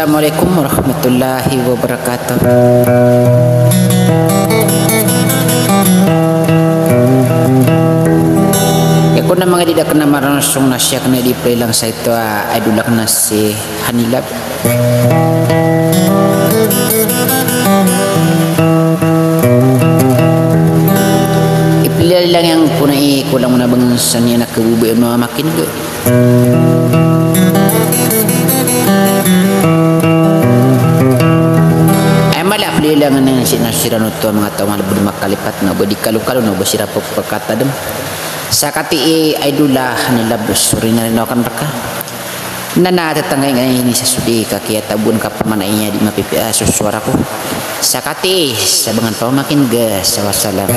Assalamualaikum warahmatullahi wabarakatuh. Ya kuna mga di kena maransong nasya kena di prelang sa ito idulak na si Hanilab. Ipilal lang yang punai kulang muna bangsan niya nakabubuin mga makin ko. Lilangan ng sinasiran ito mga tao mga lima kalipat na badi kalu-kalu na basira po pagkata dem sa kati idula nila suri na rin akan raka na natatangay ngayon ini sa sudi kaya tabun ka pamanainya di mapipi suara ko sa kati sa bangan pamakin gas sa wasalam.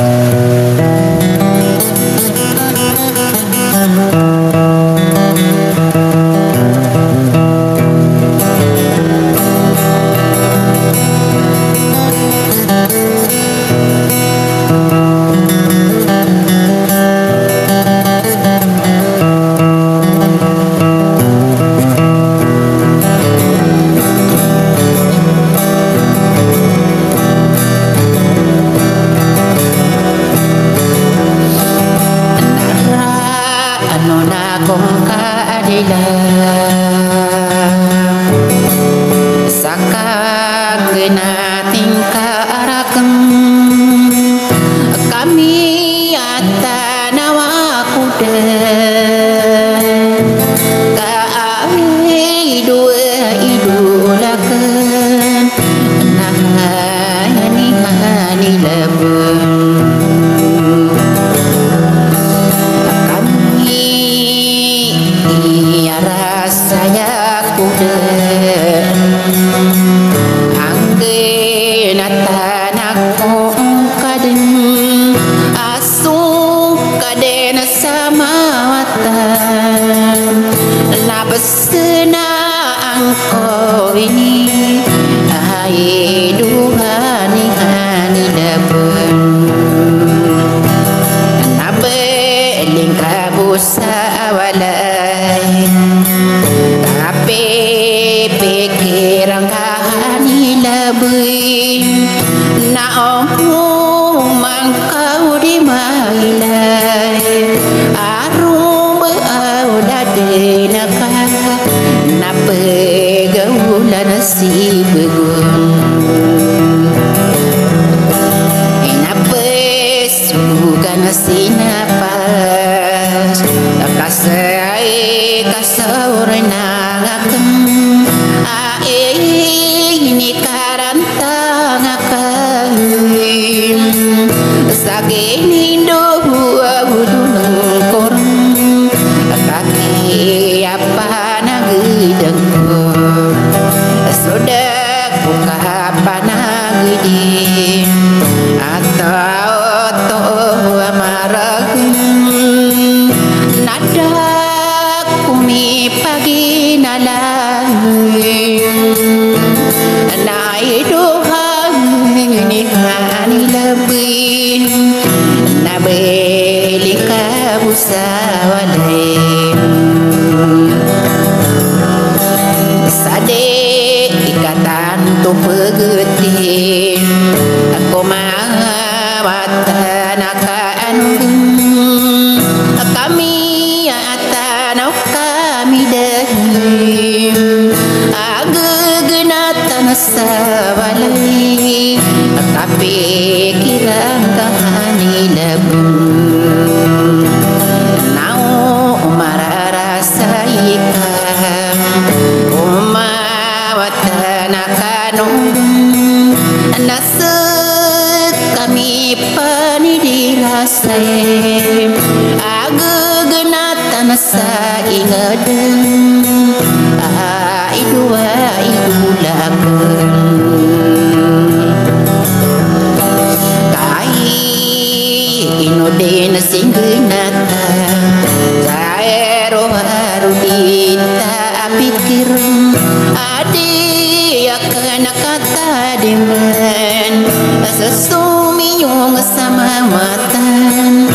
Sesumiyong sama matan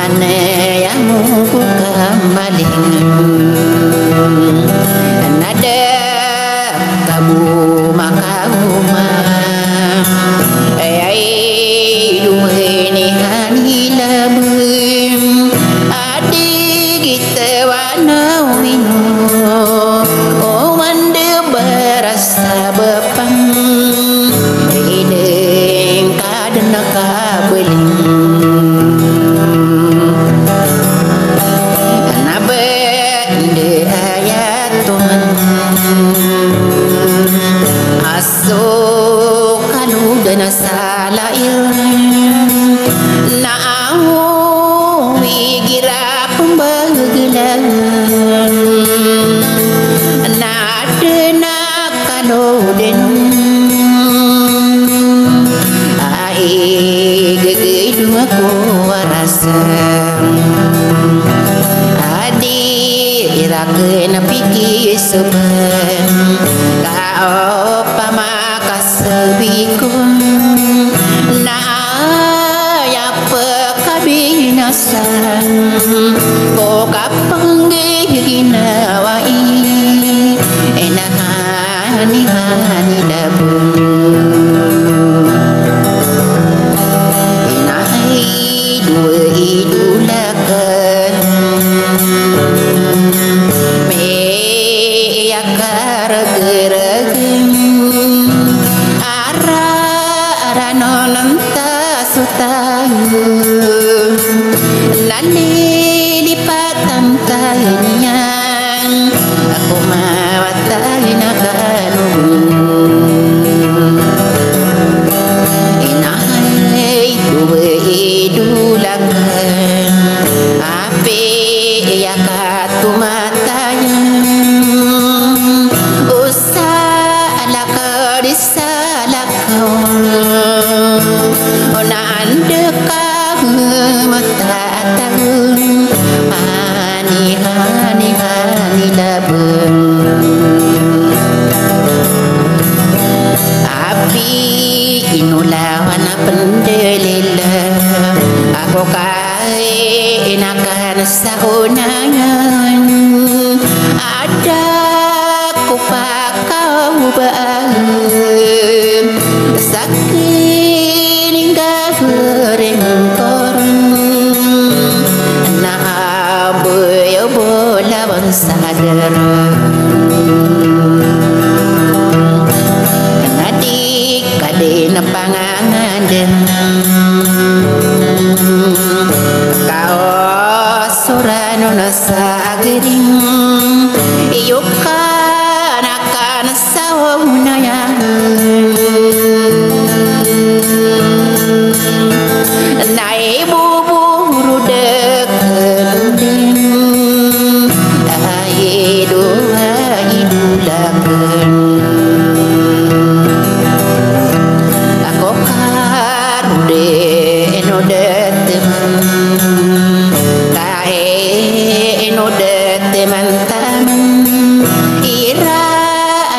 aneh yang buka maling nada kabu makauma ai duwe ni hani labum adi kita wana wino o mande berasa bepang ideng kadena kabeling Salah na aku wigira pembagilan na dena kalau den ai gege dua ku rasa adi ira kena pikir seben kau pamakas sebikun na ya pekabinasan ko kapangge ginawai enahani hani dabun inai dua idulakan me yakar geragem sutayu nani lipatan tayanyan aku mawatahin akanu inahay kuwe idulakan ape ya katumatayan usa alaka disalakaw Nandekah mata tahun hani hani hani labun api inulawan pendelila aku kai enakan saunangan ada ku pakau bahan sakit goreng na boyo bola bang sadar nadi kade na pangangan denang kau surano na sagering iyukan akan saunayang nai buburu dekending ai doa idulakan aku karude eno deteman kae eno deteman taman ira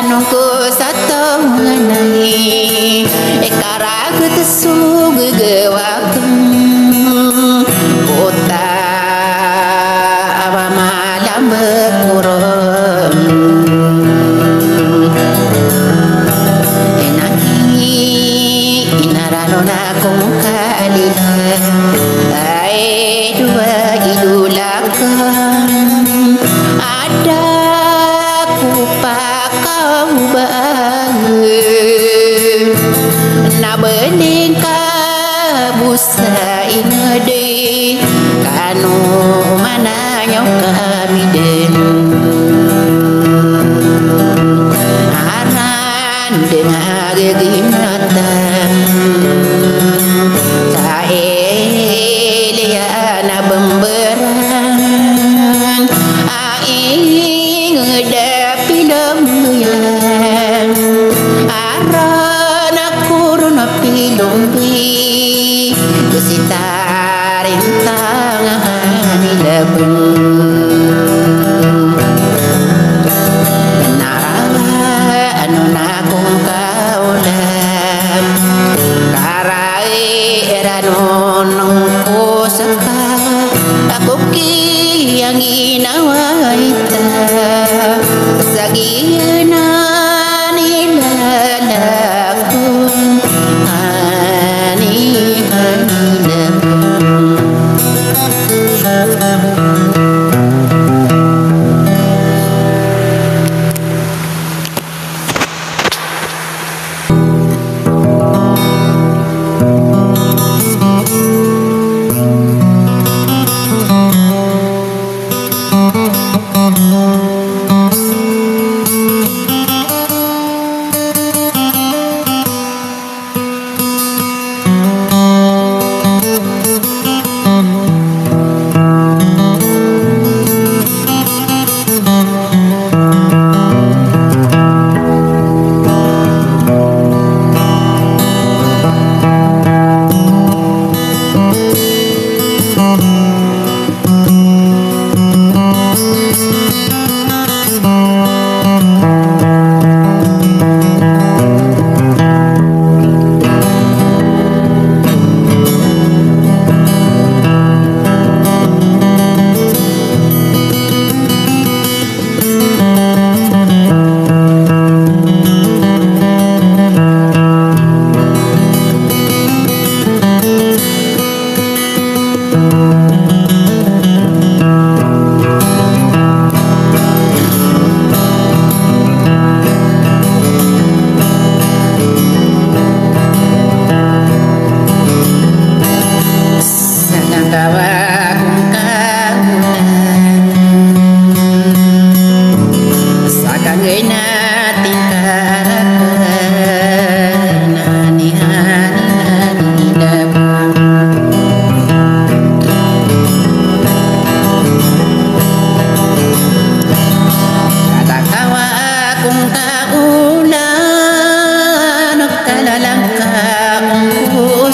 anungku satu nganai ekaragu tesug gewakun kota apa malam berkurang enani inaranona kung kalila ay dua idulakan ada kupakau bahagia na bening kabusa inade kanu mananya kami den aran dengan gegimatan saeliana bemberan aing ngedapi lembuyan arana kuruna pilumbi kusitarin tangan ilabun kenara anu nakung kaulan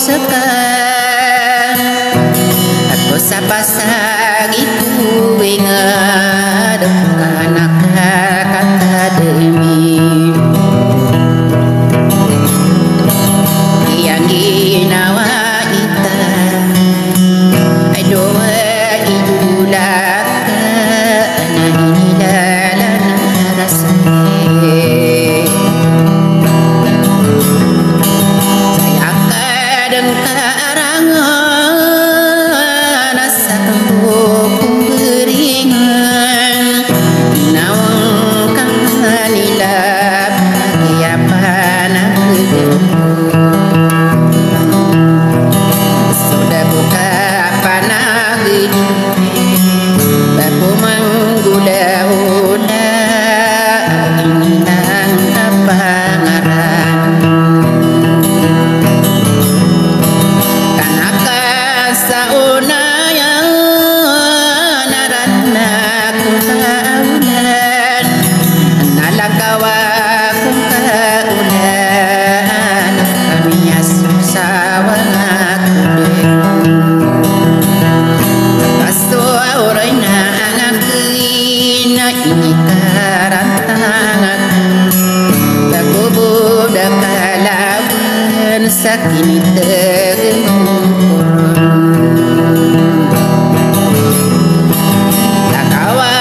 sekarang aku sapasa gitu ingat anak kata demi yang ginawa ita ay doa idulah na hinilala na rasay saya kadang karangan asa kembung beringan nawang kanila pagiapan aku sudah buka panah gini bapu menggoda-goda inang apa ngarang kanaka sauna yang narana kaulan nalagawa kung kaulan kami asawang pasto oray na ang akin na inikarantangan tagubuda kalawan sa kinitagang lakawa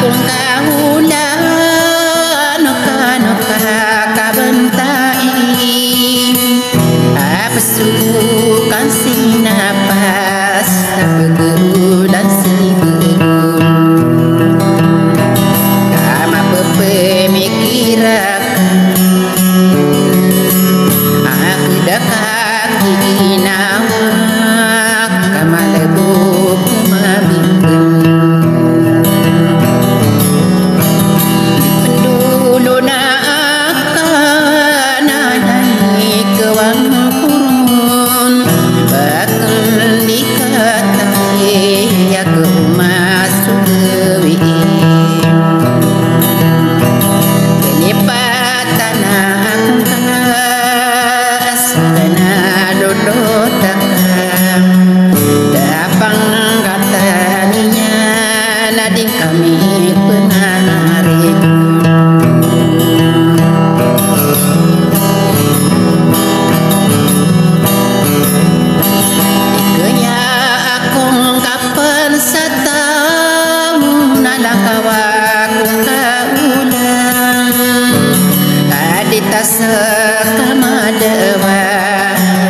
kung kaulan no kabantain apasukan sinapas sa pagkulan sibugun tama pepemikiran aku dekat ginawa kamalebuk mabimbing pendulu na akan naik kewang kurun bakal dikatai aku masuk kewi kelipatan aku kasana dodotakan dapang kataninya nading kami penarik ikenya akong kapan sa taong nalakawa kong kaulan kadita sa kamadawa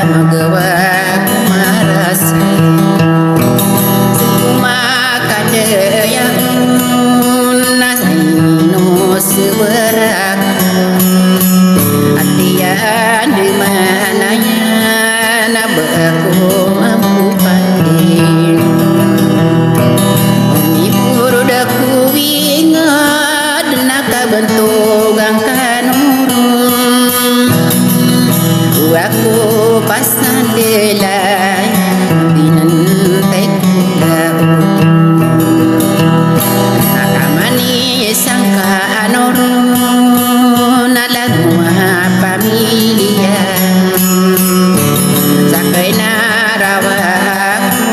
magawa kumarasay sumakadayang nasayno seberak atian di mananya nabaku mampu pandai umi purudaku ingat nakabentugang kanurun aku pasan delay binantek akamani sangka anorun alagwa pamilya sakay narawa ako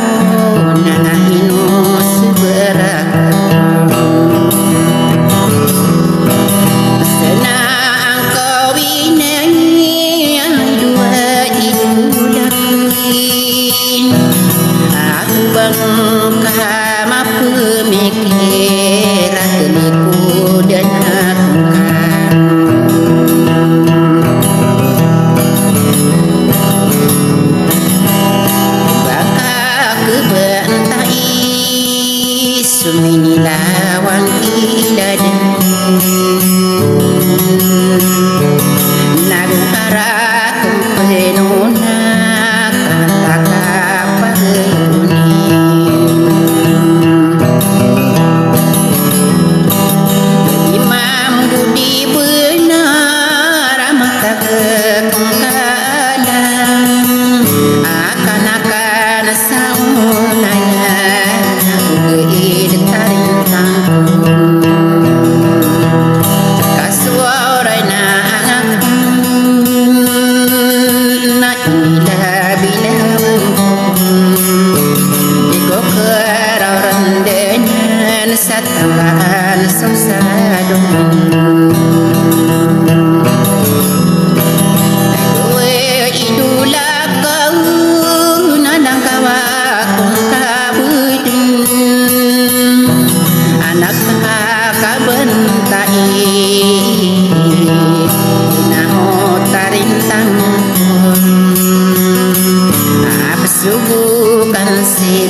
nanahino seberak senang kau ini dua idulah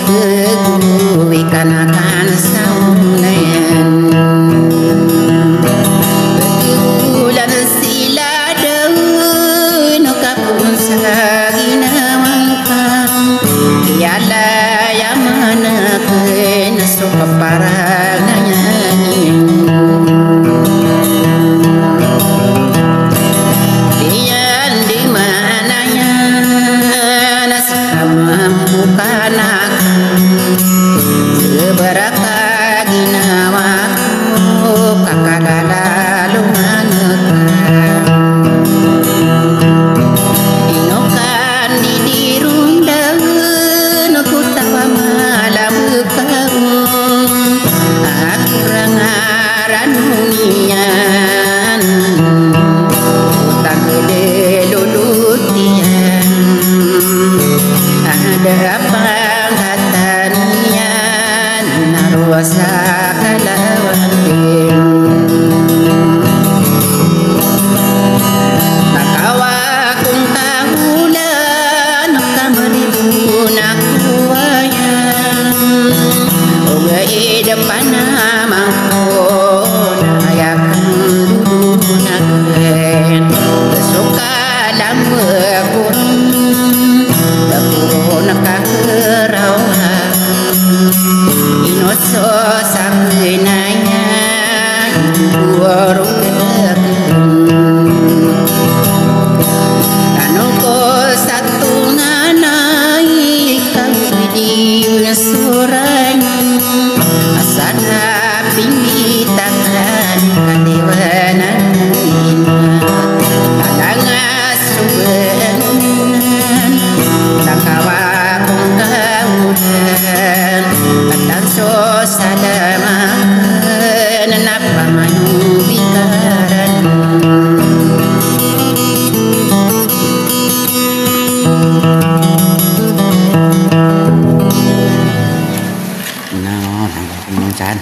teguh ikan akan saunayan betulan sila daun kapun sagina mangkang iala yang menekan suka parananya dian di mananya bukan aku seberapa ginawaku kakak lalu manekam inokan di dirundang aku tawa malam kau aku rangaran hunian utang gede lulutian ada pangkatanian naruasa kalawan nakawa kung kahulan kamaribun aku ayam oga depan namangko nayakan dulu naken kesuka lama kurun nakakerawan inoso sakinanya burung anu ko satu nganai kami di suranya asana pingitakan kadewanan kalangas subenan takawa kung kaudan katang so salamakan napamanubikan no, chan